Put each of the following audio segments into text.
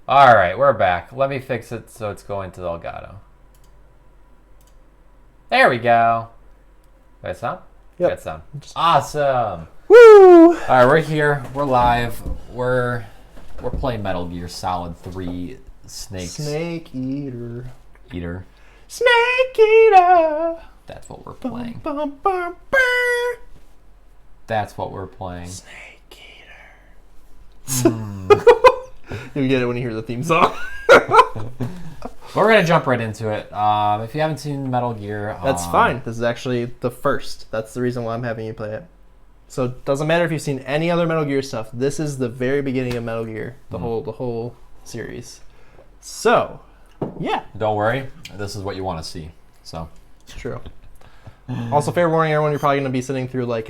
All right, we're back. Let me fix it so it's going to Elgato. There we go. Got sound? Yep. Got sound. Awesome. Woo! All right, we're here. We're live. We're playing Metal Gear Solid 3 Snake Eater. Eater. Snake Eater. That's what we're playing. Bum, bum, bum. That's what we're playing. Snake Eater. You'll get it when you hear the theme song. We're gonna jump right into it. If you haven't seen Metal Gear, That's fine. This is actually the first. That's the reason why I'm having you play it. So it doesn't matter if you've seen any other Metal Gear stuff. This is the very beginning of Metal Gear, the whole series. So, yeah, Don't worry. This is what you want to see. So it's true. Also, fair warning, everyone, you're probably going to be sitting through like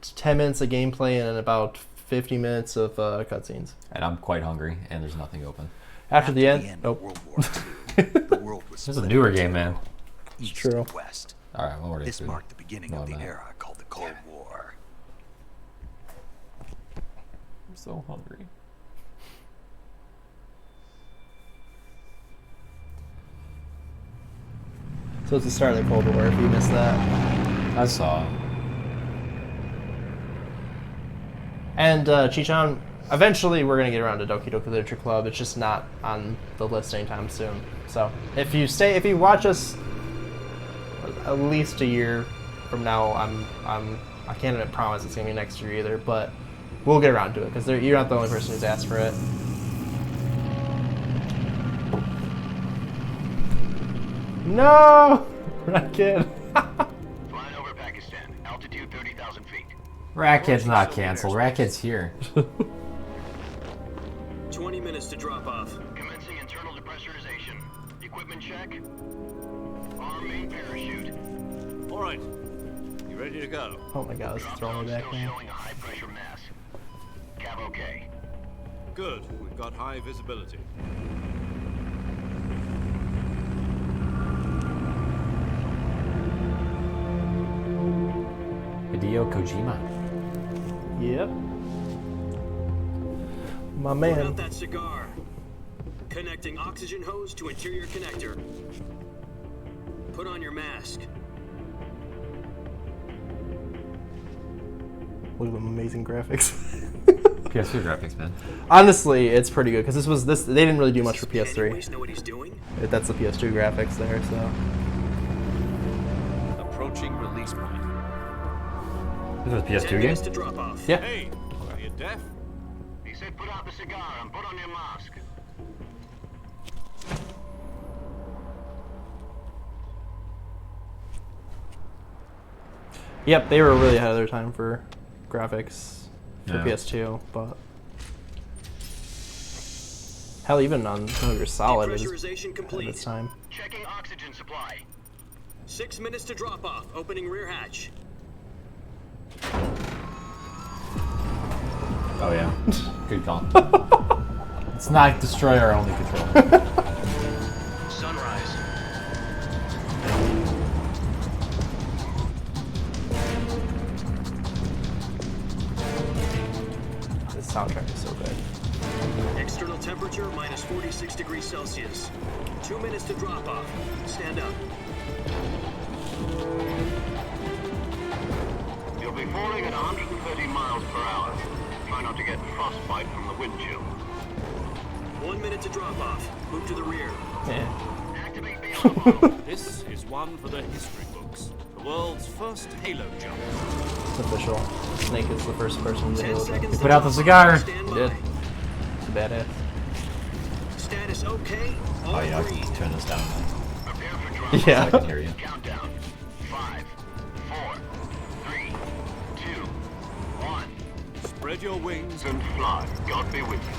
10 minutes of gameplay and about 50 minutes of cutscenes. and I'm quite hungry, and there's nothing open. After the end, of nope. World War II, the world was This is a split newer into game, man. East true. and West. All right, we'll already This through. marked the beginning No, of the I'm not. era called the Cold War. I'm so hungry. So it's the start of the Cold War, if you missed that. I saw. And Chichan, eventually we're going to get around to Doki Doki Literature Club. It's just not on the list anytime soon. So if you watch us at least a year from now, I can't even promise it's going to be next year either, but we'll get around to it because you're not the only person who's asked for it. No! Racket! Flying over Pakistan, altitude 30,000 feet. Racket's not canceled. Racket's here. 20 minutes to drop off. Commencing internal depressurization. Equipment check. Arm main parachute. All right. You ready to go? Oh my god, this is Drop throwing zone me back still now. showing a high pressure mass. Cav okay. Good. We've got high visibility. Hideo Kojima. Yep. My Put man. out that cigar. Connecting oxygen hose to interior connector. Put on your mask. Look at them amazing graphics. PS3 graphics, man. Honestly, it's pretty good because they didn't really do much for Does PS3. Pennywise know what he's doing? That's the PS2 graphics there, so. Approaching release point. This was a 10 PS2 game? minutes to drop off. Yeah. Hey, are you deaf? He said put out the cigar and put on your mask. Yep, they were really ahead of their time for graphics for Yeah. PS2, but hell, even on Metal Gear Solid, it was Depressurization ahead of complete. its time. Checking oxygen supply. 6 minutes to drop off. Opening rear hatch. Oh yeah. Good call. It's not destroyer only control. Sunrise. This soundtrack is so good. External temperature minus 46 degrees Celsius. 2 minutes to drop off. Stand up. You'll be falling at 130 miles per hour. Try not to get frostbite from the wind chill. 1 minute to drop off. Move to the rear. Yeah. Activate the alarm. This is one for the history books. The world's first Halo jump. It's official. Snake is the first person to 10 do it. seconds. Put out the cigar. Stand He by. did. It's a badass. Status okay. All Oh yeah, I can green. just turn this down. Prepare for drop. Yeah. I can hear you. Countdown. 5, 4, 3, 2, 1. Spread your wings And fly. God be with you.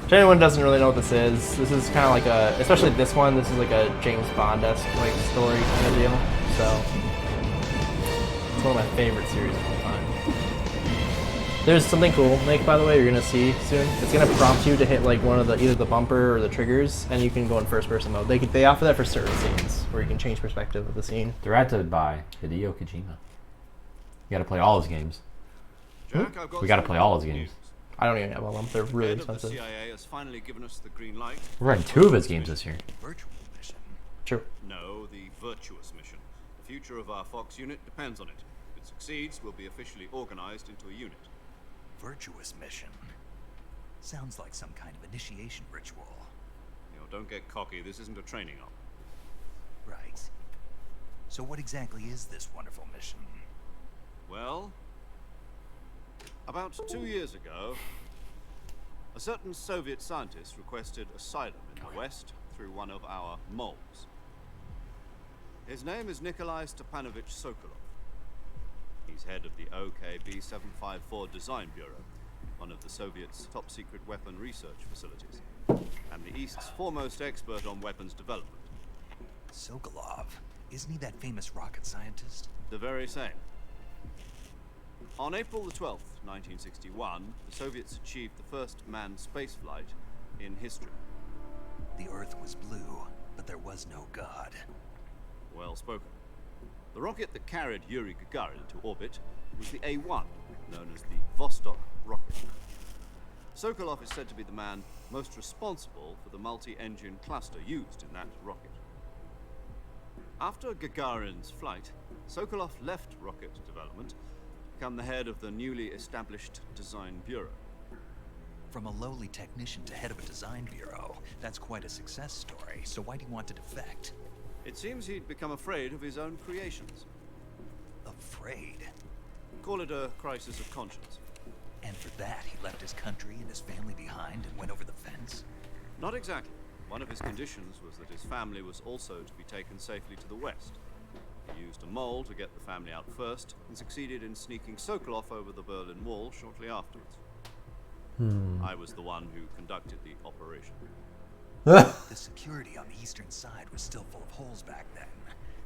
If anyone doesn't really know what this is kind of like especially this one, this is like a James Bond-esque like story kind of deal. So it's one of my favorite series of all time. There's something cool, Nick, by the way, you're gonna see soon. It's gonna prompt you to hit like one of the either the bumper or the triggers, and you can go in first person mode. They offer that for certain scenes where you can change perspective of the scene. Directed by Hideo Kojima. You gotta play all his games. Jack, I've got We gotta some play all his good games. news. I don't even know about them. They're really Head of the expensive. CIA has finally given us the green light. We're running 2 of his games this year. Virtual mission. True. No, the virtuous mission. The future of our Fox unit depends on it. If it succeeds, we'll be officially organized into a unit. Virtuous mission. Sounds like some kind of initiation ritual. You know, don't get cocky. This isn't a training op. Right. So what exactly is this wonderful mission? Well, about 2 years ago, a certain Soviet scientist requested asylum in the West through one of our moles. His name is Nikolai Stepanovich Sokolov. He's head of the OKB-754 Design Bureau, one of the Soviets' top-secret weapon research facilities, and the East's foremost expert on weapons development. Sokolov. Isn't he that famous rocket scientist? The very same. On April the 12th, 1961, the Soviets achieved the first manned spaceflight in history. The Earth was blue, but there was no God. Well spoken. The rocket that carried Yuri Gagarin into orbit was the A-1, known as the Vostok rocket. Sokolov is said to be the man most responsible for the multi-engine cluster used in that rocket. After Gagarin's flight, Sokolov left rocket development to become the head of the newly established Design Bureau. From a lowly technician to head of a design bureau, that's quite a success story. So why do you want to defect? It seems he'd become afraid of his own creations. Afraid. Call it a crisis of conscience. And for that, he left his country and his family behind and went over the fence? Not exactly. One of his conditions was that his family was also to be taken safely to the west. He used a mole to get the family out first, and succeeded in sneaking Sokolov over the Berlin Wall shortly afterwards. I was the one who conducted the operation. The security on the eastern side was still full of holes back then.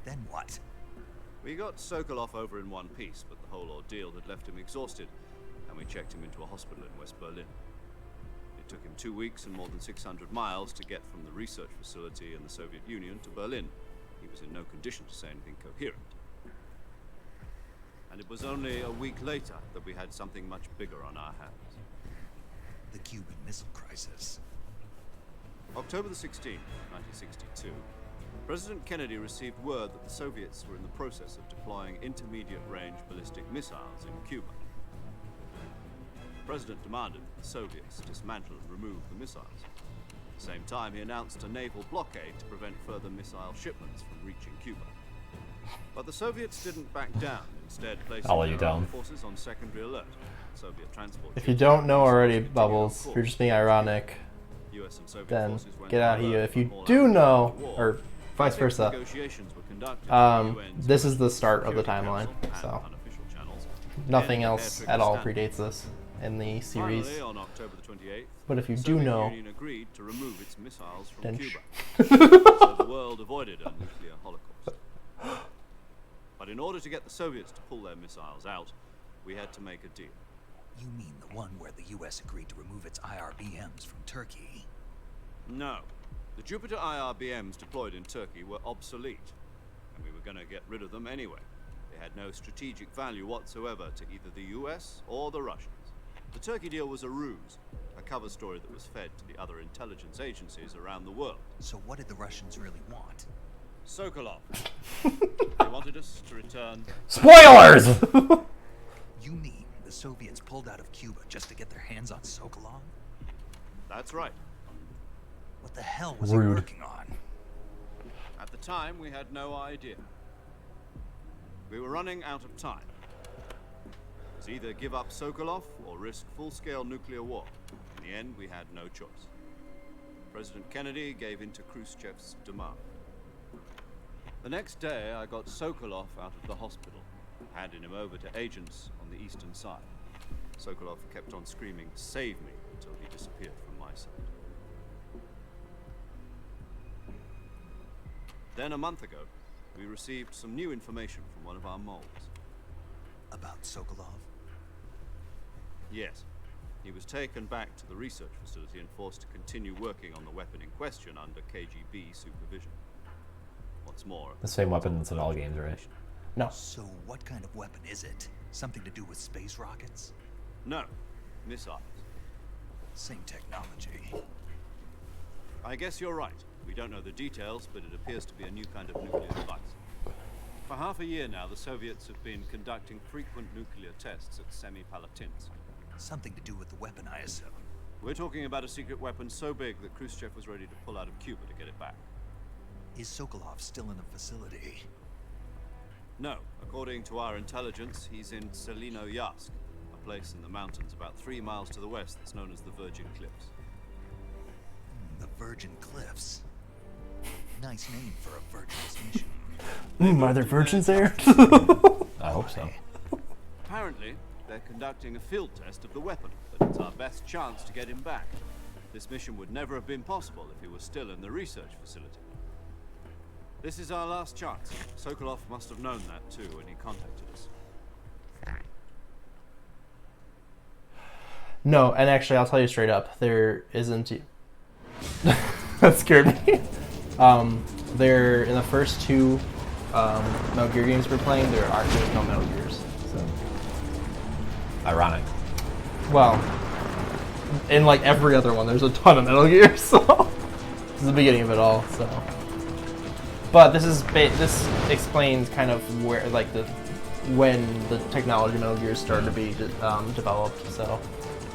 Then what? We got Sokolov over in one piece, but the whole ordeal had left him exhausted, and we checked him into a hospital in West Berlin. It took him 2 weeks and more than 600 miles to get from the research facility in the Soviet Union to Berlin. He was in no condition to say anything coherent. And it was only a week later that we had something much bigger on our hands. The Cuban Missile Crisis. October the 16th, 1962, President Kennedy received word that the Soviets were in the process of deploying intermediate-range ballistic missiles in Cuba. The President demanded that the Soviets dismantle and remove the missiles. At the same time, he announced a naval blockade to prevent further missile shipments from reaching Cuba. But the Soviets didn't back down, instead placing I'll let you their down. armed forces on secondary alert. Soviet transport If you ships don't know were already, continuing on Bubbles, if course. you're just being ironic, US and Soviet then forces went get out on of here. alert If you for all do out know, war. or vice Epic versa, negotiations were conducted at the UN's this is the start of the Security timeline, Council and so unofficial channels. nothing And else prepared at all for predates this in the series. Finally, on October the 28th, But if you the do Soviet know, Union agreed to remove its missiles from then Cuba, so the world avoided a nuclear holocaust. But in order to get the Soviets to pull their missiles out, we had to make a deal. You mean the one where the US agreed to remove its IRBMs from Turkey? No, the Jupiter IRBMs deployed in Turkey were obsolete, and we were going to get rid of them anyway. They had no strategic value whatsoever to either the US or the Russians. The Turkey deal was a ruse, a cover story that was fed to the other intelligence agencies around the world. So what did the Russians really want? Sokolov. They wanted us to return. Spoilers! You mean the Soviets pulled out of Cuba just to get their hands on Sokolov? That's right. What the hell was Rude. he working on? At the time, we had no idea. We were running out of time. It was either give up Sokolov or risk full-scale nuclear war. In the end, we had no choice. President Kennedy gave in to Khrushchev's demand. The next day, I got Sokolov out of the hospital, handing him over to agents on the eastern side. Sokolov kept on screaming, "Save me," until he disappeared from my side. Then a month ago, we received some new information from one of our moles. About Sokolov? Yes. He was taken back to the research facility and forced to continue working on the weapon in question under KGB supervision. What's more, The same weapon that's in all games, right? no. So what kind of weapon is it? Something to do with space rockets? no, missiles. Same technology. I guess you're right. We don't know the details, but it appears to be a new kind of nuclear device. For half a year now, the Soviets have been conducting frequent nuclear tests at Semipalatinsk. Something to do with the weapon, I assume. We're talking about a secret weapon so big that Khrushchev was ready to pull out of Cuba to get it back. Is Sokolov still in the facility? No, according to our intelligence, he's in Selino Yask, a place in the mountains about 3 miles to the west that's known as the Virgin Cliffs. The Virgin Cliffs. Nice name for a virgin's mission. Are there virgins there? I hope so. Apparently, they're conducting a field test of the weapon, but it's our best chance to get him back. This mission would never have been possible if he was still in the research facility. This is our last chance. Sokolov must have known that too when he contacted us. No, and actually, I'll tell you straight up, there isn't. That scared me. There in the first two Metal Gear games we're playing, there's no Metal Gears. So, Ironic. well, in like every other one, there's a ton of Metal Gear. So this is the beginning of it all. So, but this explains kind of where when the technology of Metal Gear started to be developed. So.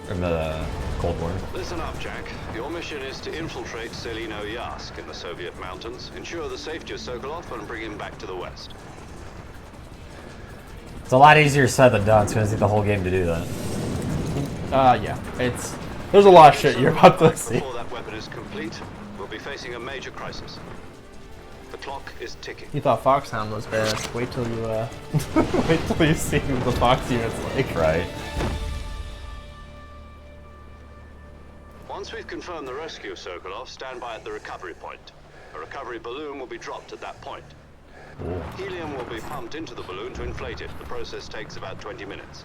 From the Cold War. Listen up, Jack. Your mission is to infiltrate Selino Yask in the Soviet mountains, ensure the safety of Sokolov, and bring him back to the west. It's a lot easier said than done. It's going to take the whole game to do that. Yeah. There's a lot of shit you're about to see. Before that weapon is complete, we'll be facing a major crisis. The clock is ticking. You thought Foxhound was bad. Wait till you wait till you see what the Fox unit's like. Right. Once we've confirmed the rescue of Sokolov, stand by at the recovery point. A recovery balloon will be dropped at that point. Helium will be pumped into the balloon to inflate it. The process takes about 20 minutes.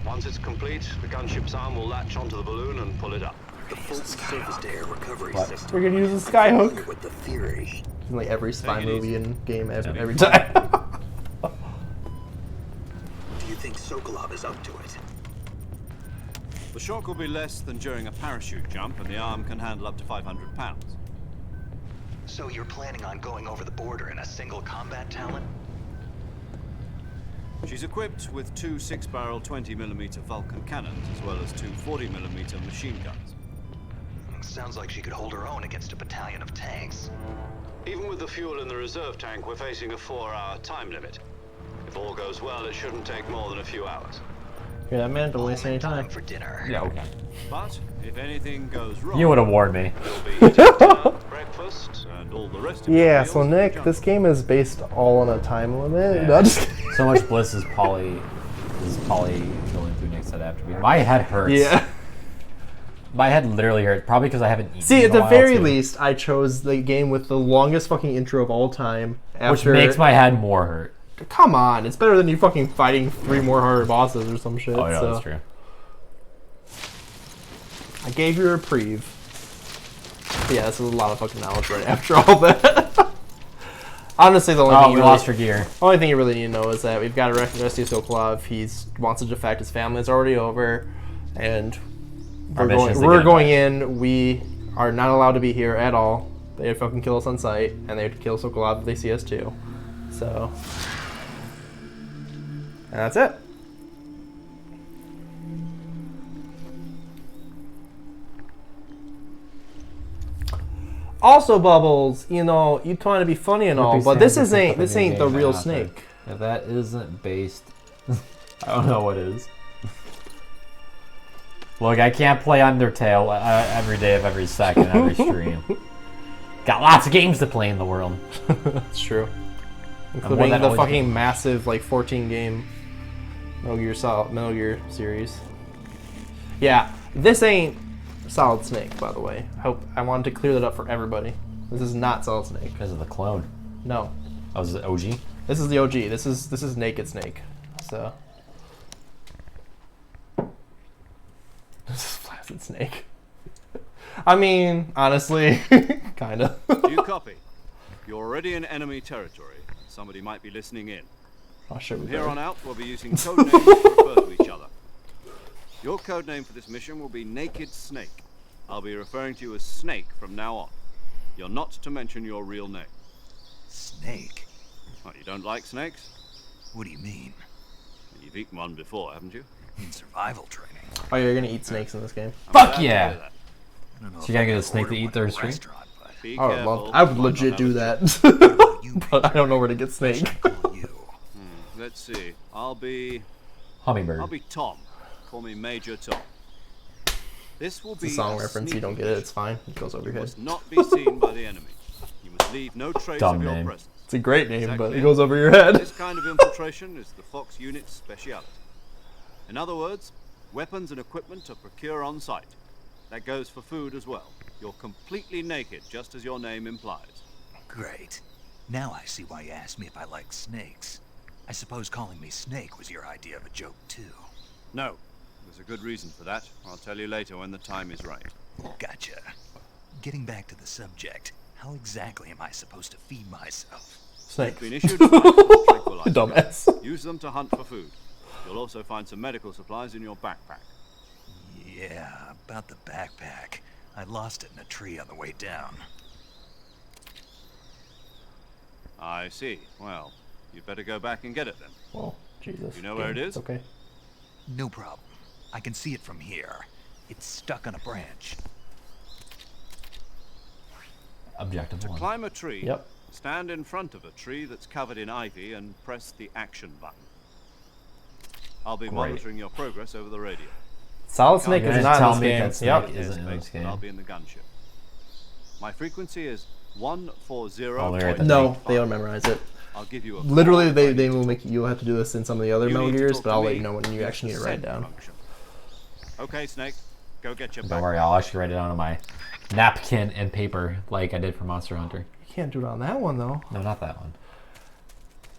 Once it's complete, the gunship's arm will latch onto the balloon and pull it up. The full surface-to-air recovery system. We're gonna use the Skyhook. With the theory. In like every spy Take it movie easy. and game every time. Do you think Sokolov is up to it? The shock will be less than during a parachute jump, and the arm can handle up to 500 pounds. So you're planning on going over the border in a single combat talent? She's equipped with two 6-barrel 20mm Vulcan cannons, as well as two 40mm machine guns. Sounds like she could hold her own against a battalion of tanks. Even with the fuel in the reserve tank, we're facing a 4-hour time limit. If all goes well, it shouldn't take more than a few hours. Hear that, man? Don't waste any time. For dinner. Yeah, okay. But if anything goes wrong, You would have warned me. There'll be dinner, breakfast, and all the rest of Yeah, your so meals in the Nick, jungle. this game is based all on a time limit. Yeah. No, just kidding. So much bliss is Polly going through Nick's head after me. My head hurts. Yeah. My head literally hurts. Probably because I haven't eaten See, in at a the while, very too. least, I chose the game with the longest fucking intro of all time. Which After, makes my head more hurt. Come on, it's better than you fucking fighting 3 more harder bosses or some shit. Oh, yeah, so. that's true. I gave you a reprieve. But yeah, this is a lot of fucking knowledge right after all that. Honestly, the only Oh, thing we you lost your gear. only thing you really need to know is that we've got to rescue Sokolov. He wants to defect. His family is already over, and Our we're mission is to going, we're get him going back. in. We are not allowed to be here at all. They'd fucking kill us on sight, and they'd kill Sokolov if they see us too. So, and that's it. Also, Bubbles, you know, you trying to be funny and all, but this ain't the real Snake. If that isn't based, I don't know what is. Look, I can't play Undertale every day of every second, every stream. Got lots of games to play in the world. That's true. more Including than the always fucking game. massive, like, 14-game Metal Gear series. Yeah, this ain't Solid Snake, by the way. I wanted to clear that up for everybody. This is not Solid Snake. Because of the clone. No. Oh, is it OG? This is the OG. This is Naked Snake. So this is Flaccid Snake. I mean, honestly, kinda. Do you copy? You're already in enemy territory. Somebody might be listening in. Oh shit, we From here better. on out, we'll be using code names to refer to each other. Your codename for this mission will be Naked Snake. I'll be referring to you as Snake from now on. You're not to mention your real name. Snake? What, you don't like snakes? What do you mean? You've eaten one before, haven't you? In survival training? Oh, you're gonna eat snakes in this game? I'm Fuck glad to yeah. hear that. I don't know So if you gotta I get a could snake to order eat one their at a stream? restaurant, but Be I would careful, love. I would you might not legit have do a that. you But I don't know where to get snake. call you. Let's see. I'll be Hummingbird. Tom. Call me Major Tom. This will It's be a song a reference. You don't sneaky get it. mission. It's fine. It goes over your You head. must not be seen by the enemy. You must leave no trace Dumb of your name. presence. It's a great name, but Exactly. it goes over your head. This kind of infiltration is the Fox unit's speciality. In other words, weapons and equipment are procured on site. That goes for food as well. You're completely naked, just as your name implies. Great. Now I see why you asked me if I like snakes. I suppose calling me Snake was your idea of a joke, too. No, there's a good reason for that. I'll tell you later when the time is right. Gotcha. Getting back to the subject, how exactly am I supposed to feed myself? Snake. Been issued a tranquilizer Dumbass. gun. Use them to hunt for food. You'll also find some medical supplies in your backpack. Yeah, about the backpack. I lost it in a tree on the way down. I see. Well, you'd better go back and get it then. Well, Jesus. You know where it is? It's okay. No problem. I can see it from here. It's stuck on a branch. Objective one. Climb a tree. Yep. Stand in front of a tree that's covered in ivy and press the action button. I'll be Great. monitoring your progress over the radio. Solid Snake You're is gonna not tell in me this that game. Snake Yep. isn't in Space, this but I'll game. be in the gunship. My frequency is 140. Oh, they're at the No, they don't memorize it. I'll give you a Literally, call they if I need will to make you'll have to do this in some of the other You Metal need to Gears, talk but to I'll let me. you know when you Use actually need the to write send down. function. Okay, Snake. Go get your Don't backpack. worry, I'll actually write it down on my napkin and paper like I did for Monster Hunter. You can't do it on that one though. No, not that one.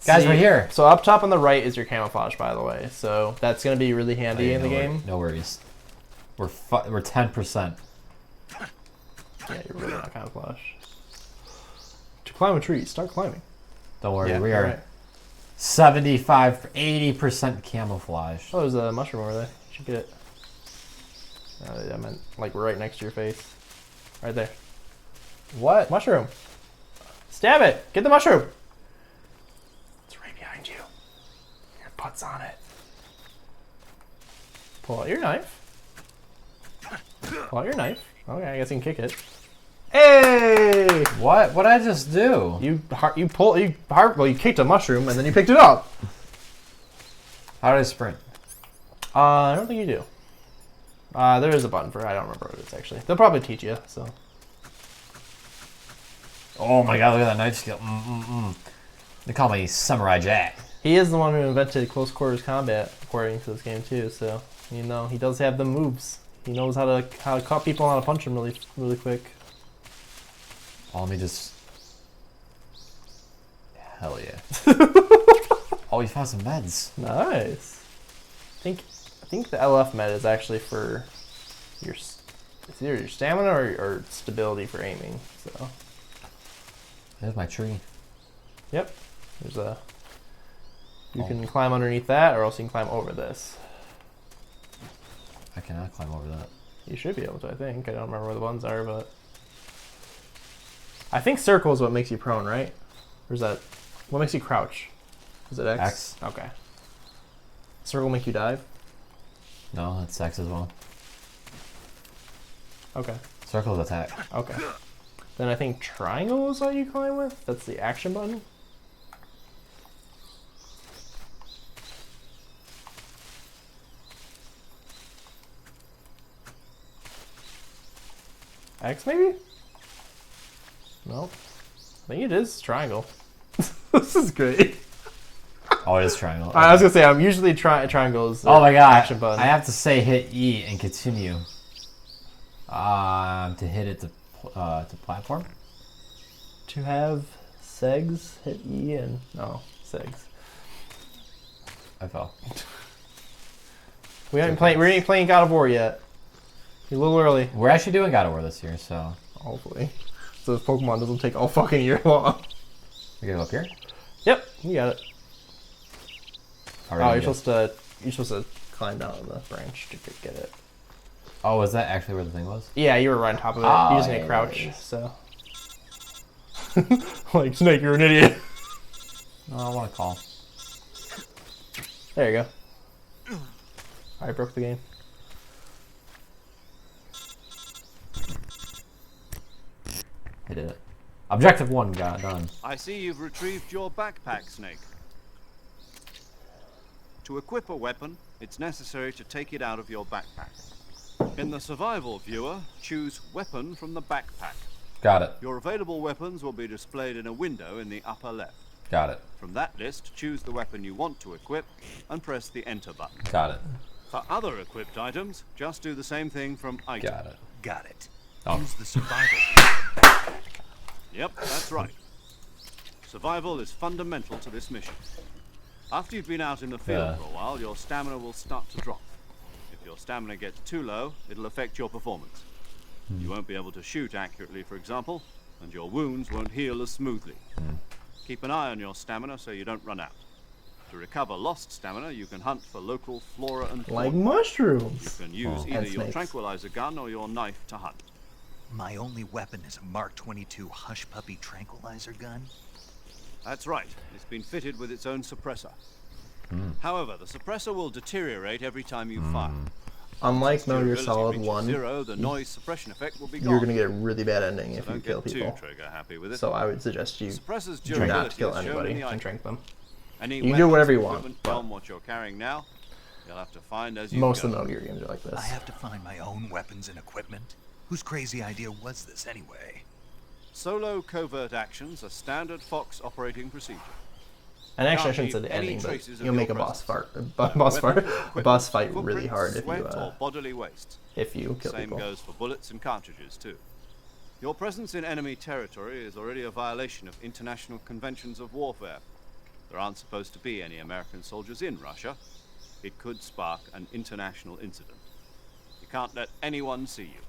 Guys, See, we're here. So up top on the right is your camouflage, by the way. So that's gonna be really handy Hey, in the no game. worries. No worries. We're 10%. Yeah, you're really not camouflage. To climb a tree, start climbing. Don't worry, Yeah, we you're are right. 75, 80% camouflage. Oh, there's a mushroom over there. You should get it. I meant like right next to your face. Right there. What? Mushroom. Stab it. Get the mushroom. It's right behind you. Your butt's on it. Pull out your knife. Pull out your knife. Okay, I guess you can kick it. Hey! What? What did I just do? Well, you kicked a mushroom and then you picked it up. How did I sprint? I don't think you do. There is a button for it. I don't remember what it is actually. They'll probably teach you. So Oh my god, look at that knife skill. They call me Samurai Jack. he is the one who invented close quarters combat, according to this game too. So you know he does have the moves. He knows how to cut people and how to punch them really quick. Oh, let me just... Hell yeah. Oh, you found some meds. Nice. I think the LF med is actually for your it's either your stamina or stability for aiming. So There's my tree. yep, there's a. You can climb underneath that, or else you can climb over this. I cannot climb over that. You should be able to. I think I don't remember where the buttons are, but I think circle is what makes you prone, right? Or is that what makes you crouch? Is it X? X. Okay. Circle make you dive. No, that's X as well. Okay. Circle's attack. Okay. Then I think triangle is what you climb with. That's the action button. X maybe? Nope. I think it is triangle. This is great. Oh, it is triangle. I was gonna say I'm usually triangles. Oh my god. Action button. I have to say hit E and continue. To hit it to platform. To have segs hit E and no segs. I fell. We ain't playing God of War yet. You're a little early. We're actually doing God of War this year, so Hopefully. So this Pokemon doesn't take all fucking year long. we gotta go up here. Yep, you got it. Alright, You're supposed to climb down the branch to get it. Oh, is that actually where the thing was? Yeah, you were right on top of it. Oh, You just need yeah, to crouch, yeah. so. Like, Snake, you're an idiot. No, I want to call. There you go. I broke the game. I did it. Objective 1 got done. I see you've retrieved your backpack, Snake. To equip a weapon, it's necessary to take it out of your backpack. In the survival viewer, choose Weapon from the backpack. Got it. Your available weapons will be displayed in a window in the upper left. Got it. From that list, choose the weapon you want to equip and press the Enter button. Got it. For other equipped items, just do the same thing from Item. Got it. Got it. Oh. Use the survival backpack. Yep, that's right. Survival is fundamental to this mission. After you've been out in the field Yeah. for a while, your stamina will start to drop. If your stamina gets too low, it'll affect your performance. You won't be able to shoot accurately, for example, and your wounds won't heal as smoothly. Keep an eye on your stamina so you don't run out. To recover lost stamina, you can hunt for local flora and Like fauna. mushrooms. You can use And either your snakes. tranquilizer gun or your knife to hunt. My only weapon is a Mark 22 Hush Puppy tranquilizer gun. That's right. It's been fitted with its own suppressor. However, the suppressor will deteriorate every time you fire. Unlike If Metal Gear durability Solid reaches 1, 0, the noise suppression effect will be gone. you're gonna get a really bad ending So if you don't kill get people. too trigger happy with it. So I would suggest you Suppressor's do durability not kill is shown in anybody the and item. drink them. Any You can do weapons, whatever you equipment want, but beyond what you're carrying now, you'll have to find as you Most go. of the Metal Gear games are like this. I have to find my own weapons and equipment. Whose crazy idea was this anyway? Solo covert actions are standard Fox operating procedure. And actually, I Can't shouldn't say leave the any ending, but traces of you'll your make a boss presence. fight, a boss fight really footprints, hard sweat, or bodily waste. if you kill Same people. goes for bullets and cartridges too. Your presence in enemy territory is already a violation of international conventions of warfare. There aren't supposed to be any American soldiers in Russia. It could spark an international incident. You can't let anyone see you.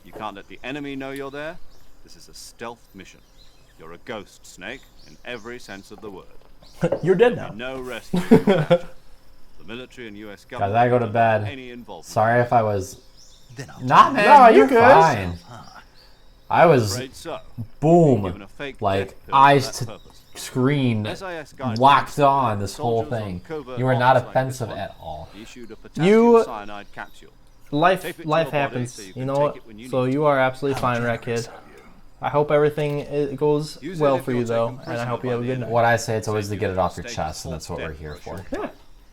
You can't let the enemy know you're there. This is a stealth mission. You're a ghost, Snake, in every sense of the word. You're dead now. No rescue. or capture. The military and U.S. government I go to don't want bed. any involvement. Sorry if I was... Then I'll Not, man. No, you're you're good. fine. I was, Afraid so. boom, Given a fake like, death pill for eyes that to purpose. screen, SIS guidelines locked state on that this whole soldiers on thing. covert You are not ops like offensive this one at all. issued a potassium You- cyanide capsule. Tape Life it to life your body happens. so you You can know take what? it when you So need you are absolutely fine, Rat Kid. I hope everything goes Use it well if for you're you though, taken and I prisoner hope you by have a the good enemy. night. What I say, it's always to Save get you it from off your mistakes chest, and full that's what we're death here for for. sure. Yeah,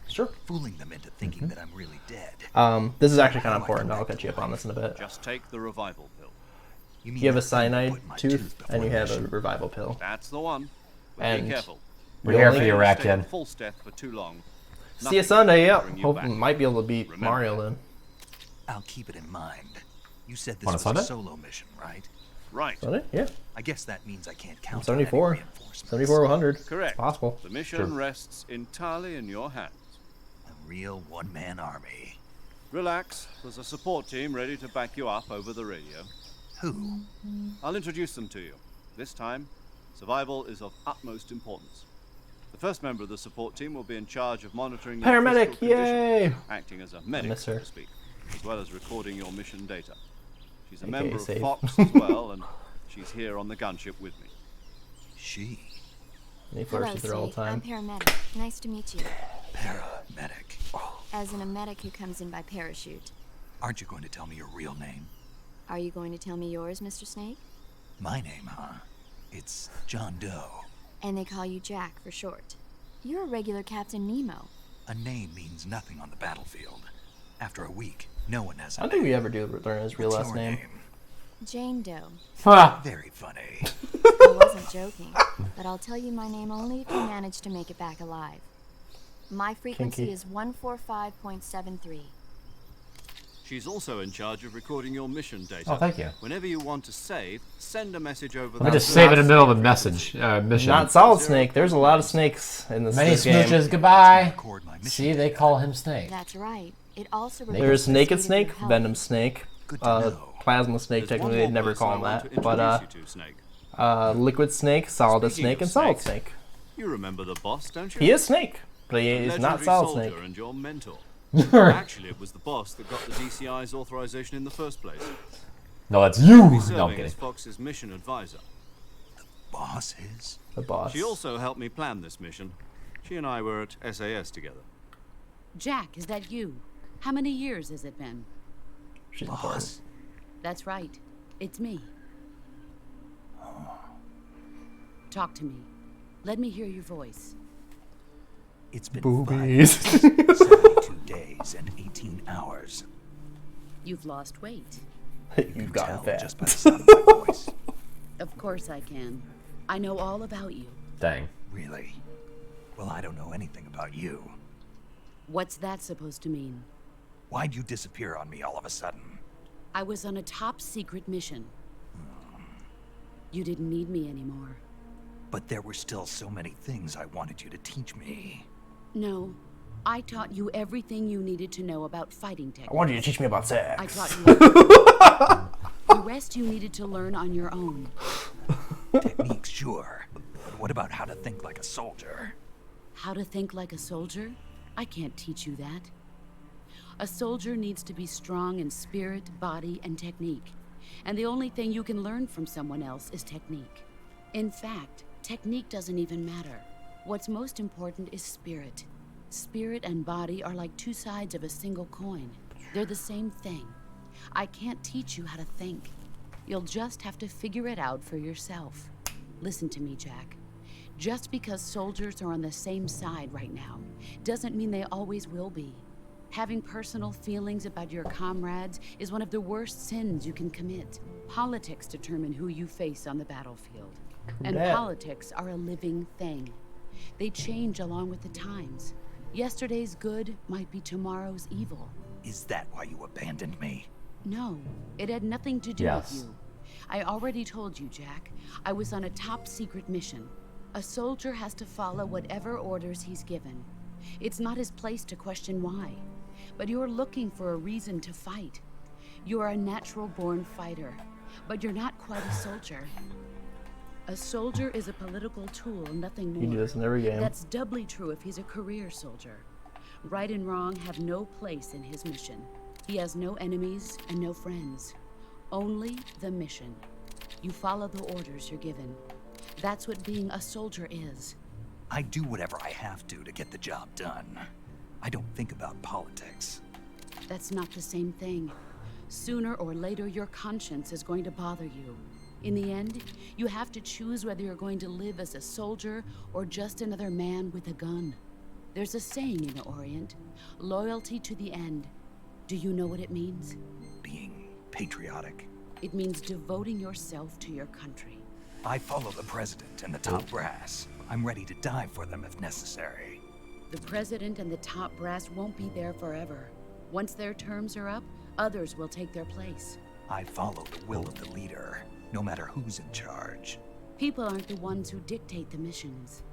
sure. fooling them into thinking that I'm really dead. This is actually kind of important. I'll catch you up on this in a bit. Just take the revival pill. You mean You have a that thing cyanide put in my tooth, before and you the have a mission? revival pill. That's the one. But And be careful. We're here for only- you, Stay Rat in Kid. full death for too long. See Nothing you Sunday. will Yep. bring you Hope back. might be able to beat Remember Mario that. then. I'll keep it in mind. You said this On a was Sunday? a solo mission, right? Right. Sunday? Yeah. I guess that means I can't count on 74. any reinforcements. 74-100. Correct. Possible. The mission Sure. rests entirely in your hands. A real one-man army. Relax. There's a support team ready to back you up over the radio. Who? I'll introduce them to you. This time, survival is of utmost importance. The first member of the support team will be in charge of monitoring your Paramedic! physical condition, Yay! acting as a medic, miss so her. to speak, as well as recording your mission data. She's a AKA member of safe. Fox as well, and she's here on the gunship with me. She. He Hello, flourishes there all the Snake. I'm time. paramedic. Nice to meet you. Paramedic. As in a medic who comes in by parachute. Aren't you going to tell me your real name? Are you going to tell me yours, Mr. Snake? My name, huh? It's John Doe. And they call you Jack for short. You're a regular Captain Nemo. A name means nothing on the battlefield. After a week, no one has a I don't think we name. ever do learn his real What's last your name. Jane Doe. Ha! Very funny. I wasn't joking, but I'll tell you my name only if you manage to make it back alive. My frequency Kinky. is 145.73. She's also in charge of recording your mission data. Oh, thank you. Whenever you want to save, send a message over Let me that just save it in the middle of a mission. Not Solid Snake. There's a lot of snakes in this, Many this game. smooches, goodbye. Record my mission. See, they call him Snake. That's right. It also There's requires the Naked state of Snake, your health. Venom Snake, Good to know. Plasma Snake. There's one Technically, more they'd never person call I him want that. to But introduce you to, Snake. Liquid Snake, Solid Speaking Snake, of and Solid snakes, Snake. You remember the boss, don't you? He is Snake, but A he is not legendary Solid soldier Snake. and your mentor. Actually, it was the boss that got the DCI's authorization in the first place. No, that's you. He's No, I'm serving as kidding. Fox's mission advisor. Boss is? The boss. She also helped me plan this mission. She and I were at SAS together. Jack, is that you? How many years has it been? She's important. Boss? That's right. It's me. Talk to me. Let me hear your voice. It's been Boobies. 72 days and 18 hours. You've lost weight. You've gotten Tell fat. just by the sound of my voice. Of course I can. I know all about you. Dang. Really? Well, I don't know anything about you. What's that supposed to mean? Why'd you disappear on me all of a sudden? I was on a top secret mission. You didn't need me anymore. But there were still so many things I wanted you to teach me. No. I taught you everything you needed to know about fighting techniques. I wanted you to teach me about sex. I taught you the rest you needed to learn on your own. Techniques, sure. But what about how to think like a soldier? How to think like a soldier? I can't teach you that. A soldier needs to be strong in spirit, body, and technique. And the only thing you can learn from someone else is technique. In fact, technique doesn't even matter. What's most important is spirit. Spirit and body are like two sides of a single coin. They're the same thing. I can't teach you how to think. You'll just have to figure it out for yourself. Listen to me, Jack. Just because soldiers are on the same side right now doesn't mean they always will be. Having personal feelings about your comrades is one of the worst sins you can commit. Politics determine who you face on the battlefield. And that. politics are a living thing. They change along with the times. Yesterday's good might be tomorrow's evil. Is that why you abandoned me? No, it had nothing to do Yes. with you. I already told you, Jack. I was on a top secret mission. A soldier has to follow whatever orders he's given. It's not his place to question why. But you're looking for a reason to fight. You're a natural-born fighter, but you're not quite a soldier. A soldier is a political tool, nothing more. You do this in every game. That's doubly true if he's a career soldier. Right and wrong have no place in his mission. He has no enemies and no friends. Only the mission. You follow the orders you're given. That's what being a soldier is. I do whatever I have to get the job done. I don't think about politics. That's not the same thing. Sooner or later, your conscience is going to bother you. In the end, you have to choose whether you're going to live as a soldier or just another man with a gun. There's a saying in the Orient, loyalty to the end. Do you know what it means? Being patriotic. It means devoting yourself to your country. I follow the president and the top brass. I'm ready to die for them if necessary. The president and the top brass won't be there forever. Once their terms are up, others will take their place. I follow the will of the leader, no matter who's in charge. People aren't the ones who dictate the missions.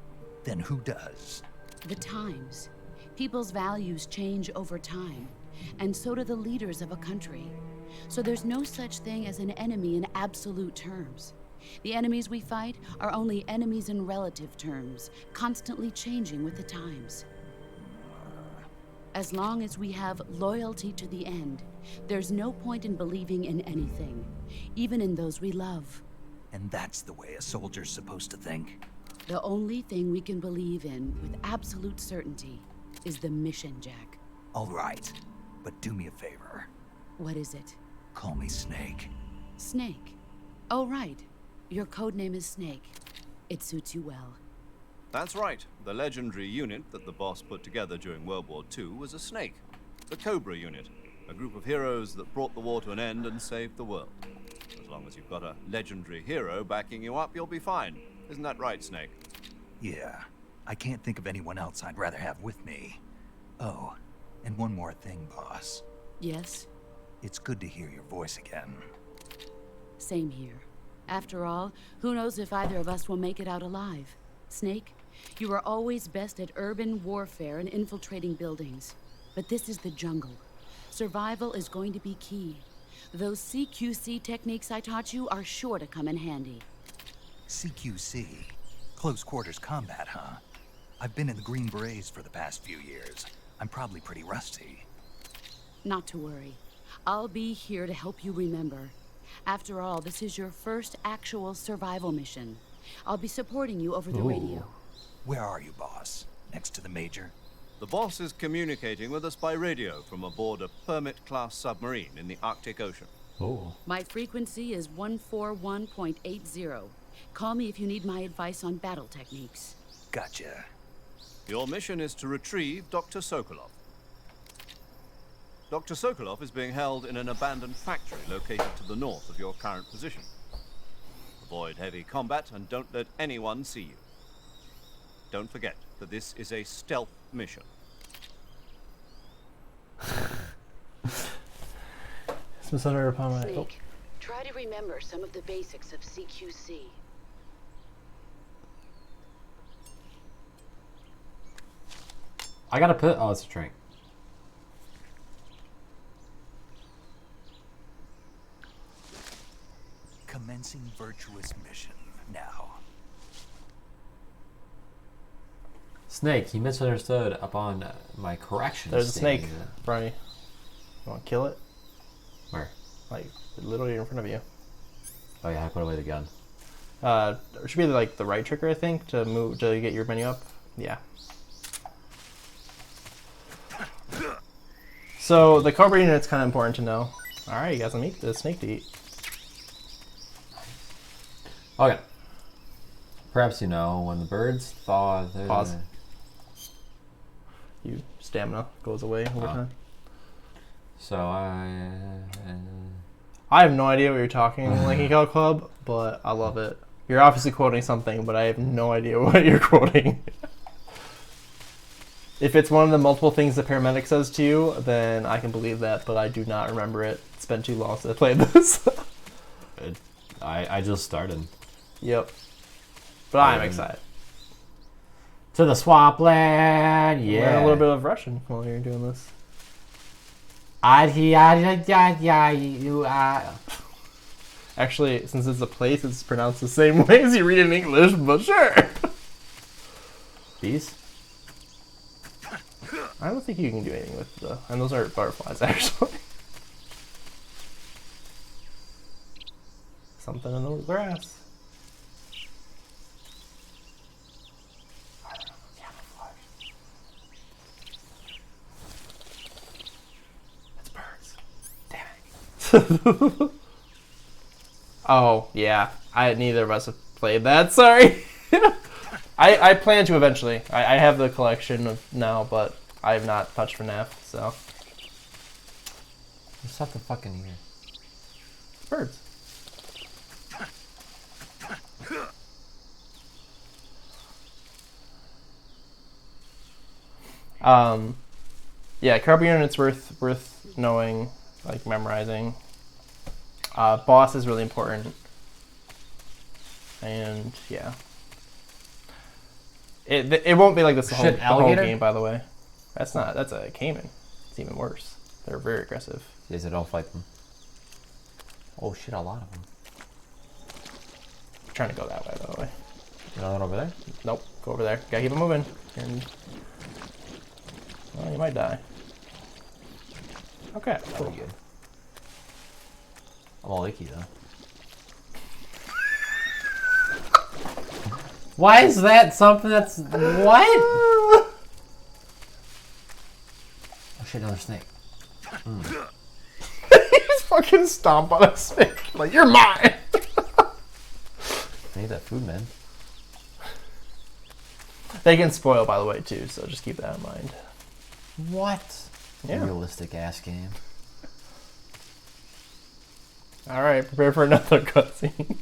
Then who does? The times. People's values change over time, and so do the leaders of a country. So there's no such thing as an enemy in absolute terms. The enemies we fight are only enemies in relative terms, constantly changing with the times. As long as we have loyalty to the end, there's no point in believing in anything, even in those we love. And that's the way a soldier's supposed to think? The only thing we can believe in with absolute certainty is the mission, Jack. All right, but do me a favor. What is it? Call me Snake. Snake. Oh, right. Your codename is Snake. It suits you well. That's right. The legendary unit that the boss put together during World War II was a snake. The Cobra unit. A group of heroes that brought the war to an end and saved the world. As long as you've got a legendary hero backing you up, you'll be fine. Isn't that right, Snake? Yeah, I can't think of anyone else I'd rather have with me. Oh, and one more thing, boss. Yes? It's good to hear your voice again. Same here. After all, who knows if either of us will make it out alive? Snake, you are always best at urban warfare and infiltrating buildings. But this is the jungle. Survival is going to be key. Those CQC techniques I taught you are sure to come in handy. CQC? Close quarters combat, huh? I've been in the Green Berets for the past few years. I'm probably pretty rusty. Not to worry. I'll be here to help you remember. After all, this is your first actual survival mission. I'll be supporting you over the radio. Where are you, boss? Next to the Major? The boss is communicating with us by radio from aboard a Permit-class submarine in the Arctic Ocean. Oh. My frequency is 141.80. Call me if you need my advice on battle techniques. Gotcha. Your mission is to retrieve Dr. Sokolov. Dr. Sokolov is being held in an abandoned factory located to the north of your current position. Avoid heavy combat and don't let anyone see you. Don't forget that this is a stealth mission. Snake, try to remember some of the basics of CQC. I gotta put. Oh, it's a drink. Commencing virtuous mission now. Snake, he misunderstood upon my correction. There's a snake, statement. Bronny. You want to kill it? Where? Like, literally in front of you. Oh yeah, I put away the gun. It should be like the right trigger, I think, to move to get your menu up. Yeah. So the Cobra unit's kind of important to know. All right, you got some meat, the snake to eat. Okay. Perhaps you know when the birds thaw. Pause. Your stamina goes away over time. So I have no idea what you're talking, Lanky Cal Club, but I love it. You're obviously quoting something, but I have no idea what you're quoting. If it's one of the multiple things the paramedic says to you, then I can believe that, but I do not remember it. It's been too long since I played this. I just started. Yep. But I'm excited. To the swampland, yeah. Learn a little bit of Russian while you're doing this. Actually, since it's a place, it's pronounced the same way as you read in English, but sure. These? I don't think you can do anything with the... And those are butterflies, actually. Something in the grass. It's birds. Damn it. Oh, yeah. Neither of us have played that, sorry. I plan to eventually. I have the collection of now, but I have not touched FNAF, so. There's something fucking here. It's birds. Yeah, Cobra unit's worth knowing, like memorizing. Boss is really important. And yeah. It won't be like this the whole game, by the way. That's a caiman. It's even worse. They're very aggressive. Yes, I don't fight them. Oh shit, a lot of them. I'm trying to go that way, by the way. Another one over there? Nope, go over there. Gotta keep it moving. And, well, you might die. Okay, cool. Good. I'm all icky though. Why is that something that's... What? Oh shit, another snake. You just fucking stomp on a snake. Like, you're mine! I need that food, man. They can spoil, by the way, too, so just keep that in mind. What? Yeah. Realistic ass game. Alright, prepare for another cutscene.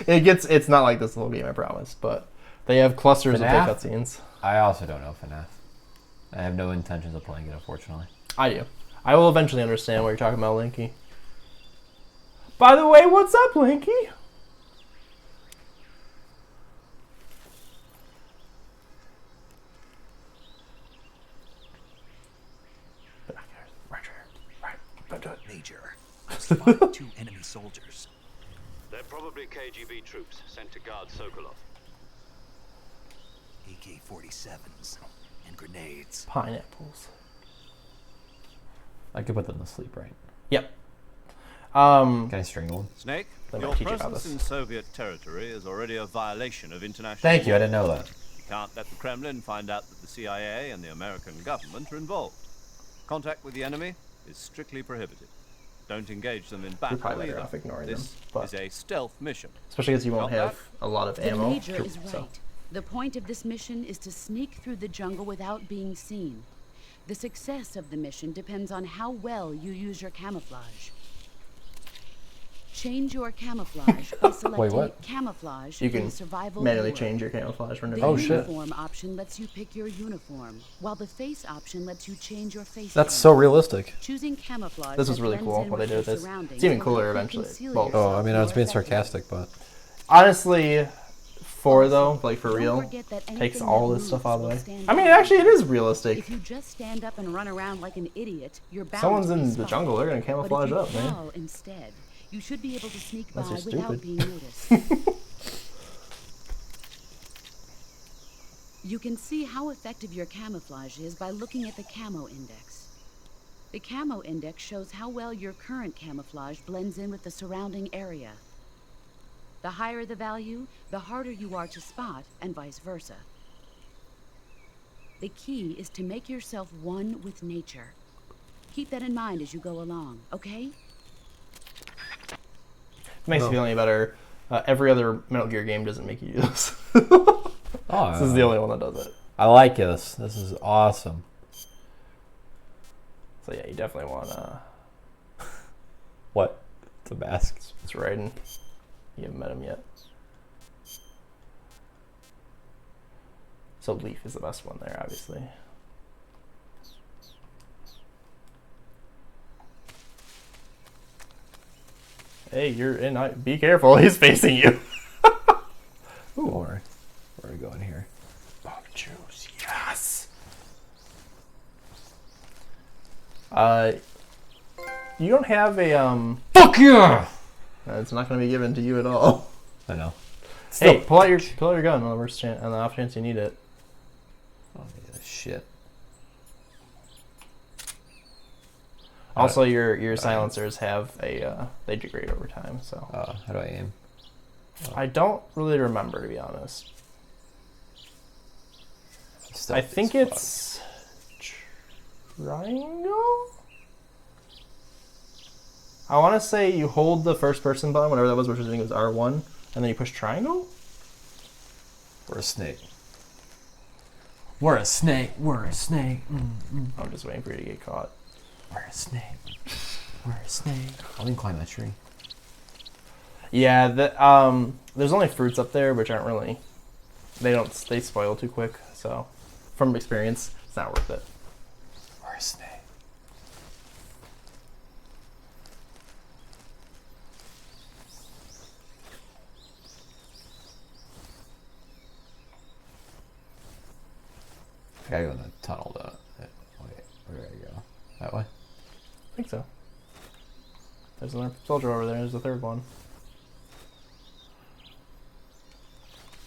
It's not like this whole game, I promise, but they have clusters of big cutscenes. I also don't know FNAF. I have no intentions of playing it, unfortunately. I do. I will eventually understand what you're talking about, Linky. By the way, what's up, Linky? Major, spotted 2 enemy soldiers. They're probably KGB troops sent to guard Sokolov. AK-47s and grenades. Pineapples. I could put them to sleep, right? Yep. Can I strangle them? Snake, They your might teach you about presence this. in Soviet territory is already a violation of international Thank you. I law. didn't know that. You can't let the Kremlin find out that the CIA and the American government are involved. Contact with the enemy is strictly prohibited. Don't engage them in battle probably better either. off ignoring This them, but- is a stealth mission. Especially because you won't Got that? have a lot of The ammo. Major is so- right. The point of this mission is to sneak through the jungle without being seen. The success of the mission depends on how well you use your camouflage. Change your camouflage by selecting what? camouflage You in can the survival manually mode. change your camouflage whenever The Oh, you shit. uniform option lets you pick your uniform, while the face option lets you change your face. That's tone. so realistic. Choosing camouflage. This was that really blends cool, in what they with did with your this. surroundings It's even will cooler help you eventually. conceal Well, Oh, I mean, I was yourself being more effectively. sarcastic, but Honestly, for though, like for Don't real, forget that takes anything all that this stuff moves out of the will way. stand I mean, out. actually, it is realistic. If you just stand up and run around like an idiot, you're bound Someone's to be in the spotted. jungle, they're gonna But camouflage if you up, man. crawl instead, you should be able to sneak Unless by you're without stupid. being noticed. You can see how effective your camouflage is by looking at the camo index. The camo index shows how well your current camouflage blends in with the surrounding area. The higher the value, the harder you are to spot, and vice versa. The key is to make yourself one with nature. Keep that in mind as you go along, okay? It makes you feel any better. Every other Metal Gear game doesn't make you do this. oh, This is the only one that does it. I like this. This is awesome. So yeah, you definitely want What? It's a mask. it's Raiden. You haven't met him yet. So Leaf is the best one there, obviously. Hey, you're in. Be careful. He's facing you. Ooh, where are we going here? Bomb juice, yes. You don't have a Fuck yeah! It's not going to be given to you at all. I know. Hey, pull out your gun on the worst chance, on the off chance you need it. Oh, yeah, shit. Also, your silencers have a they degrade over time. So How do I aim? I don't really remember, to be honest. I think it's triangle. I want to say you hold the first person button, whatever that was, which I think was R1, and then you push triangle. We're a snake. We're a snake. We're a snake. I'm just waiting for you to get caught. We're a snake. We're a snake. I didn't climb that tree. Yeah, there's only fruits up there, which aren't really. They spoil too quick. So, from experience, it's not worth it. We're a snake. I gotta go in the tunnel though. Wait, where do I go? That way? I think so. There's another soldier over there. There's the third one.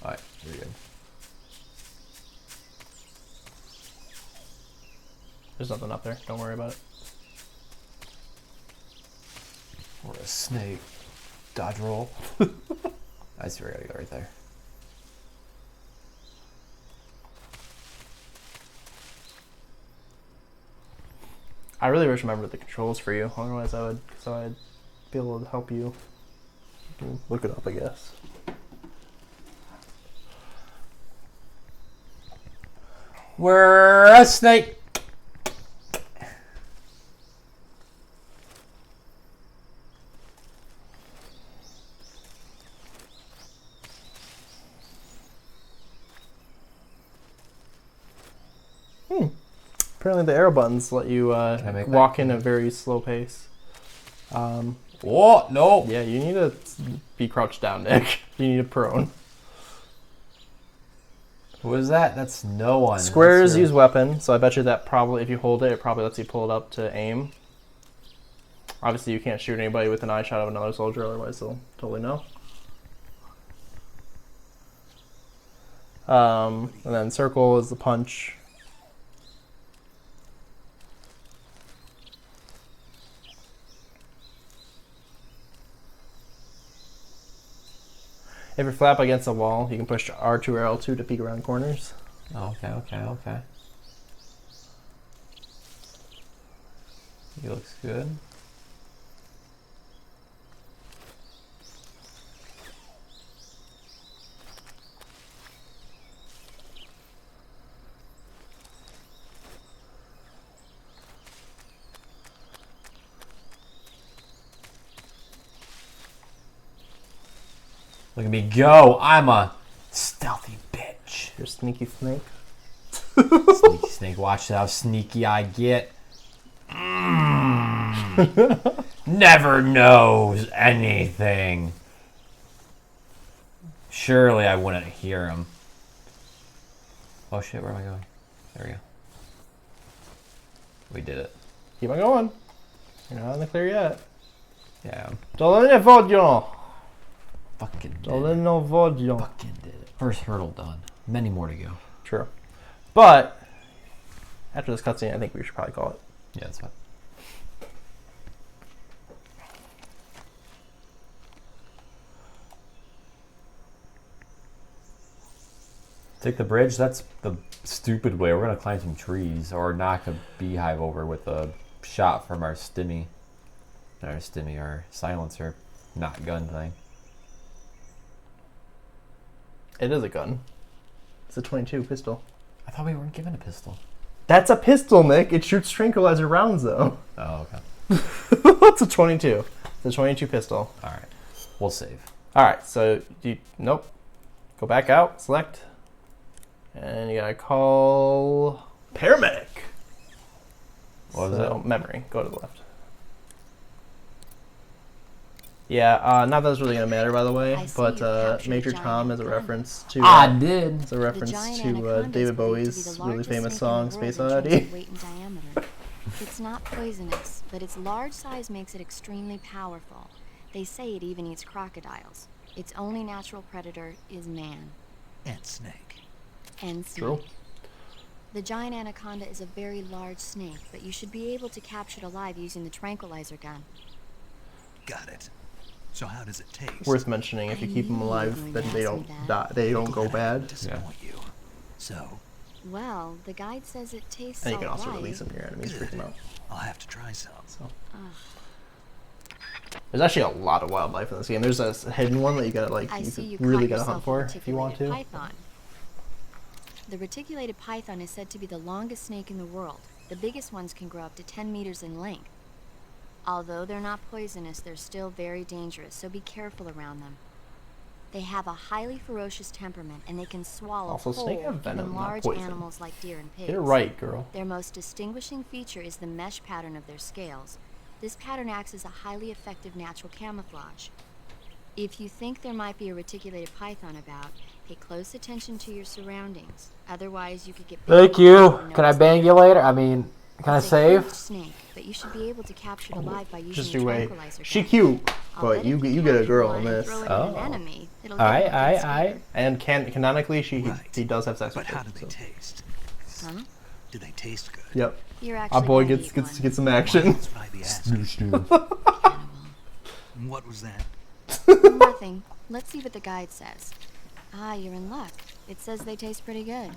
Alright, very good. There's nothing up there. Don't worry about it. We're a snake. Dodge roll. I see where I gotta go right there. I really wish I remembered the controls for you. Otherwise, I'd be able to help you. You can look it up, I guess. We're a snake. Apparently, the arrow buttons let you I make walk in a very slow pace. What? No. Yeah, you need to be crouched down, Nick. You need a prone. Who is that? That's no one. Squares That's use weapon, so I bet you that probably, if you hold it, it probably lets you pull it up to aim. Obviously, you can't shoot anybody with an eye shot of another soldier, otherwise they'll totally know. And then circle is the punch. If you're flat up against the wall, you can push R2 or L2 to peek around corners. Okay. He looks good. Look at me go. I'm a stealthy bitch. You're a sneaky snake. Sneaky snake. Watch how sneaky I get. Never knows anything. Surely I wouldn't hear him. Oh shit, where am I going? There we go. We did it. Keep on going. You're not in the clear yet. Yeah. Fucking Fucking did it. did. Fucking did it. First hurdle done. Many more to go. True. But after this cutscene, I think we should probably call it. Yeah, that's fine. Take the bridge. That's the stupid way. We're gonna climb some trees or knock a beehive over with a shot from our stimmy. Not our stimmy, our silencer, not gun thing. It is a gun. It's a 22 pistol. I thought we weren't given a pistol. That's a pistol, Nick. It shoots tranquilizer rounds, though. Oh, okay. It's a 22. It's a 22 pistol. All right. We'll save. All right. So nope. Go back out. Select. And you gotta call paramedic. What was that? Memory. Go to the left. Yeah, not that it's really gonna matter, by the way, but Major Tom is a reference to. I did. It's a reference to David Bowie's really famous song "Space Oddity." It's not poisonous, but its large size makes it extremely powerful. They say it even eats crocodiles. Its only natural predator is man. And snake. And snake. True. The giant anaconda is a very large snake, but you should be able to capture it alive using the tranquilizer gun. Got it. So how does it taste? Worth mentioning, if you keep them alive, then they don't die. They don't go bad. Disappoint you. So. Well, the guide says it tastes And you can all also right. release them to your enemies, freak them out. I'll have to try some. So. There's actually a lot of wildlife in this game. There's a hidden one that you gotta really gotta hunt for if you want to. Python. The reticulated python is said to be the longest snake in the world. The biggest ones can grow up to 10 meters in length. Although they're not poisonous, they're still very dangerous, so be careful around them. They have a highly ferocious temperament, and they can swallow Also, snake have whole, venom, even not large poison. animals like deer and pigs. Get it right, girl. Their most distinguishing feature is the mesh pattern of their scales. This pattern acts as a highly effective natural camouflage. If you think there might be a reticulated python about, pay close attention to your surroundings. Otherwise, you could get bitten Thank you. and Can I notice bang you later? I mean, can I It's a huge save? snake, but you should be able to capture it alive by using Just the you wait. tranquilizer She gun. cute, I'll but bet you if you get a capture girl one in and this. throw it at an Oh. enemy, it'll All get right, them all right, scared. all right. And canonically, Right. he does have sex But with how her. do they So. taste? Huh? Do they taste good? Yep. You're Our actually boy gonna gets eat one. some action. That's what I'd be asking. Cannibal. What was that? Nothing. Let's see what the guide says. Ah, you're in luck. It says they taste pretty good.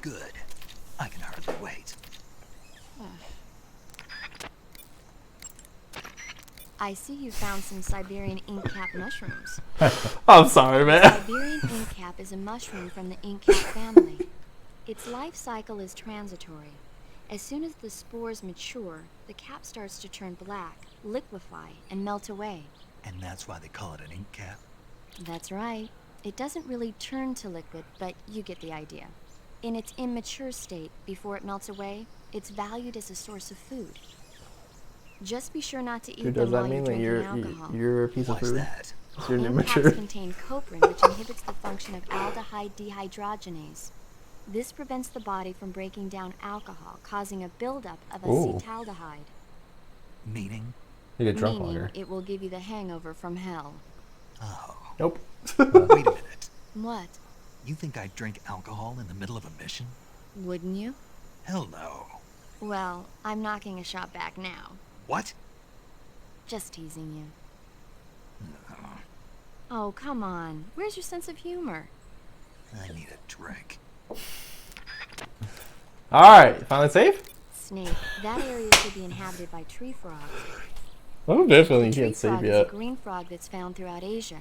Good. I can hardly wait. I see you found some Siberian ink cap mushrooms. I'm sorry, man. Siberian ink cap is a mushroom from the ink cap family. Its life cycle is transitory. As soon as the spores mature, the cap starts to turn black, liquefy, and melt away. And that's why they call it an ink cap? That's right. It doesn't really turn to liquid, but you get the idea. In its immature state, before it melts away, it's valued as a source of food. Just be sure not to eat Dude, them does that while mean you're that drinking alcohol. you're a piece of Why's food? that? You're Ink immature. caps contain coprin, which inhibits the function of aldehyde dehydrogenase. This prevents the body from breaking down alcohol, causing a buildup of Ooh. acetaldehyde. Meaning? You get drunk Meaning longer. it will give you the hangover from hell. Oh. Nope. Wait a minute. What? You think I'd drink alcohol in the middle of a mission? Wouldn't you? Hell no. Well, I'm knocking a shot back now. What? Just teasing you. Oh, come on. Where's your sense of humor? I need a drink. Alright, finally safe? Snake, that area should be inhabited by tree frogs. Oh, definitely Tree can't save frog is yet. a green frog that's found throughout Asia.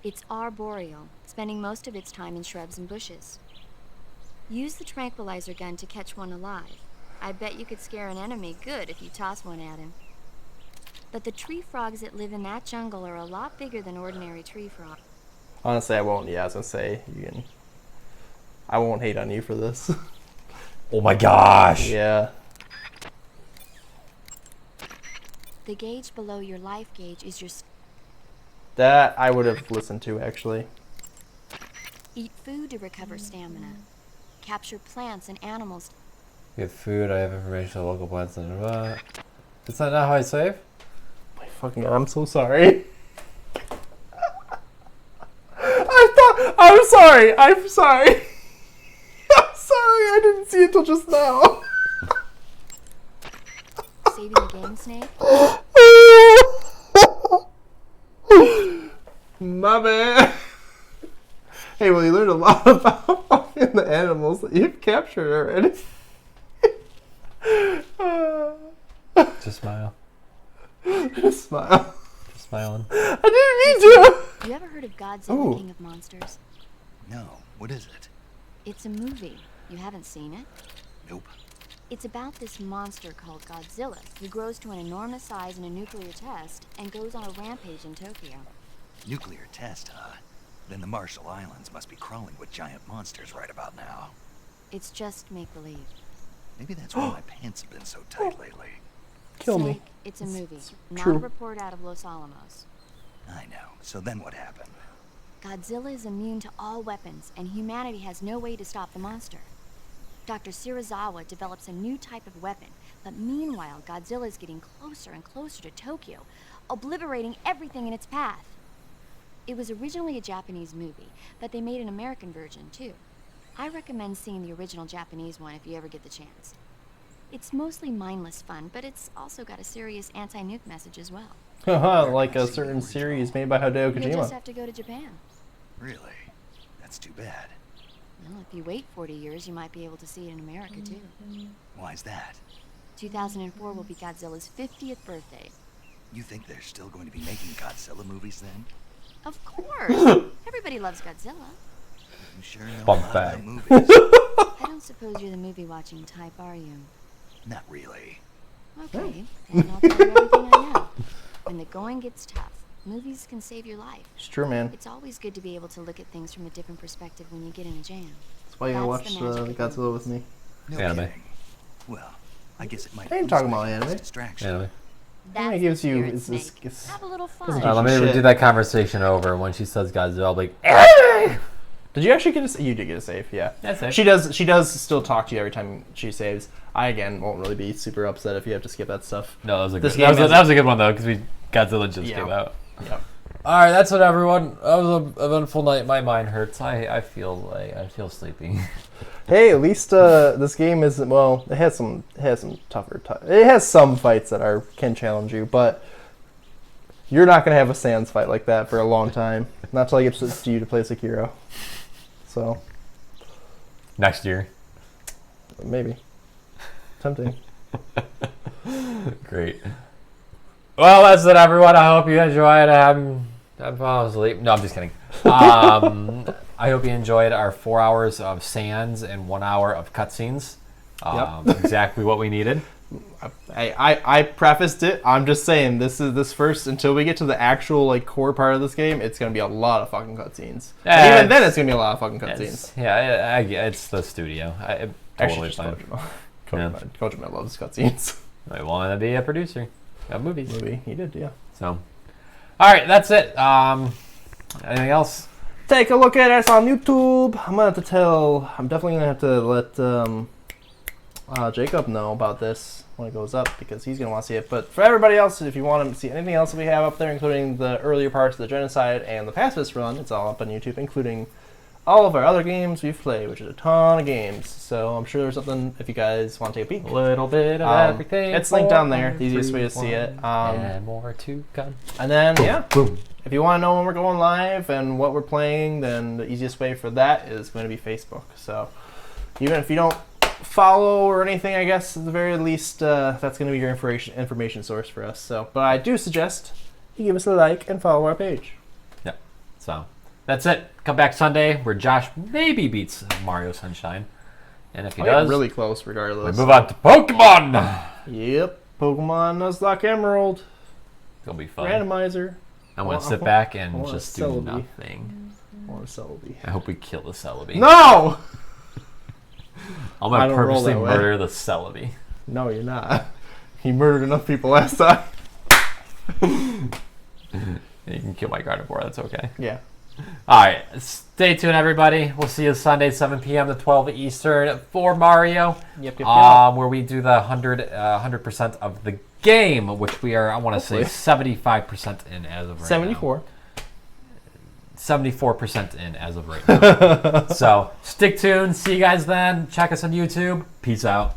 It's arboreal, spending most of its time in shrubs and bushes. Use the tranquilizer gun to catch one alive. I bet you could scare an enemy good if you toss one at him. But the tree frogs that live in that jungle are a lot bigger than ordinary tree frogs. Honestly, I won't. Yeah, I was gonna say you can. I won't hate on you for this. Oh my gosh. Yeah. The gauge below your life gauge is your... That I would have listened to, actually. Eat food to recover stamina. Capture plants and animals. Get food, I have information on local plants and Is that not how I save? My fucking God, I'm so sorry. I'm sorry. I'm sorry. I didn't see it till just now. Saving the game, Snake? My bad. Hey, well, you learned a lot about fucking the animals that you've captured already. Just smile. Just smile. Just smiling. I didn't mean to. You ever heard of Godzilla, King of Monsters? No. What is it? It's a movie. You haven't seen it? Nope. It's about this monster called Godzilla, who grows to an enormous size in a nuclear test and goes on a rampage in Tokyo. Nuclear test, huh? Then the Marshall Islands must be crawling with giant monsters right about now. It's just make-believe. Maybe that's why my pants have been so tight lately. Kill Snake, me. it's a movie, not true. a report out of Los Alamos. I know. So then what happened? Godzilla is immune to all weapons, and humanity has no way to stop the monster. Dr. Shirazawa develops a new type of weapon, but meanwhile, Godzilla is getting closer and closer to Tokyo, obliterating everything in its path. It was originally a Japanese movie, but they made an American version, too. I recommend seeing the original Japanese one if you ever get the chance. It's mostly mindless fun, but it's also got a serious anti-nuke message as well. Like a certain series made by Hideo You'll just Kojima. have to go to Japan. Really? That's too bad. Well, if you wait 40 years, you might be able to see it in America, too. Why's that? 2004 will be Godzilla's 50th birthday. You think they're still going to be making Godzilla movies then? Of course! Everybody loves Godzilla. You sure know Bump a lot back. about movies. I don't suppose you're the movie-watching type, are you? Not really. Okay, then I'll tell you everything I know. When the going gets tough, movies can save your life. It's true, man. It's always good to be able to look at things from a different perspective when you get in a jam. That's why you gotta watch That's the magic of Godzilla with me. No Anime. kidding. Well, I guess it might I ain't be talking about a anime. distraction. Anyway. That's it gives the you spirit, it's Snake. this. Have a little fun. Doesn't Let me Shit. do that conversation over. When she says Godzilla, I'll be like, "Eh!" Did you actually get a? You did get a save, yeah. That's it. She does. She does still talk to you every time she saves. I again won't really be super upset if you have to skip that stuff. No, that was a This good, game that is- was a good one though, because Godzilla just Yeah. came out. Yep. All right, that's it, everyone. That was an eventful night. My mind hurts. I feel sleepy. Hey, at least this game isn't. Well, it has some tougher. It has some fights that can challenge you, but you're not gonna have a Sans fight like that for a long time. Not till I get to you to play Sekiro. So Next year. maybe. Tempting. Great. Well, that's it, everyone. I hope you enjoyed. I'm falling asleep. No, I'm just kidding. I hope you enjoyed our 4 hours of Sans and 1 hour of cutscenes. Exactly what we needed. I prefaced it. I'm just saying this first until we get to the actual core part of this game. It's gonna be a lot of fucking cutscenes. Yeah, And even then, it's gonna be a lot of fucking cutscenes. Yeah, it's the studio. Totally Actually, just fine. Kojima. Kojima loves cutscenes. I want to be a producer of movies. Movie, he did, yeah. So, all right, that's it. Anything else? Take a look at us on YouTube. I'm definitely gonna have to let Jacob know about this when it goes up because he's gonna want to see it. But for everybody else, if you want to see anything else that we have up there, including the earlier parts of the genocide and the pacifist run, it's all up on YouTube, including all of our other games we've played, which is a ton of games. So I'm sure there's something if you guys want to take a peek. A little bit of everything. It's linked down there. The easiest way to see it. And more to come. And then, yeah. Boom. If you want to know when we're going live and what we're playing, then the easiest way for that is going to be Facebook. So even if you don't follow or anything, I guess at the very least, that's going to be your information source for us. So, but I do suggest you give us a like and follow our page. Yep. So that's it. Come back Sunday where Josh maybe beats Mario Sunshine, and if he does, really close regardless. we move on to Pokemon. Yep, Pokemon Nuzlocke Emerald. It's gonna be fun. Randomizer. I'm gonna sit back I and want just a do Celebi. nothing. I want a Celebi. I hope we kill the Celebi. No! I'm I gonna don't roll purposely that way. murder the Celebi. No, you're not. He murdered enough people last time. You can kill my Gardevoir. That's okay. Yeah. All right. Stay tuned, everybody. We'll see you Sunday, 7 p.m. to 12 Eastern for Mario. Yep. Where we do the 100% of the game, which we are, I want to say, 75% in as of right 74. now. 74% in as of right now. So stick tuned. See you guys then. Check us on YouTube. Peace out.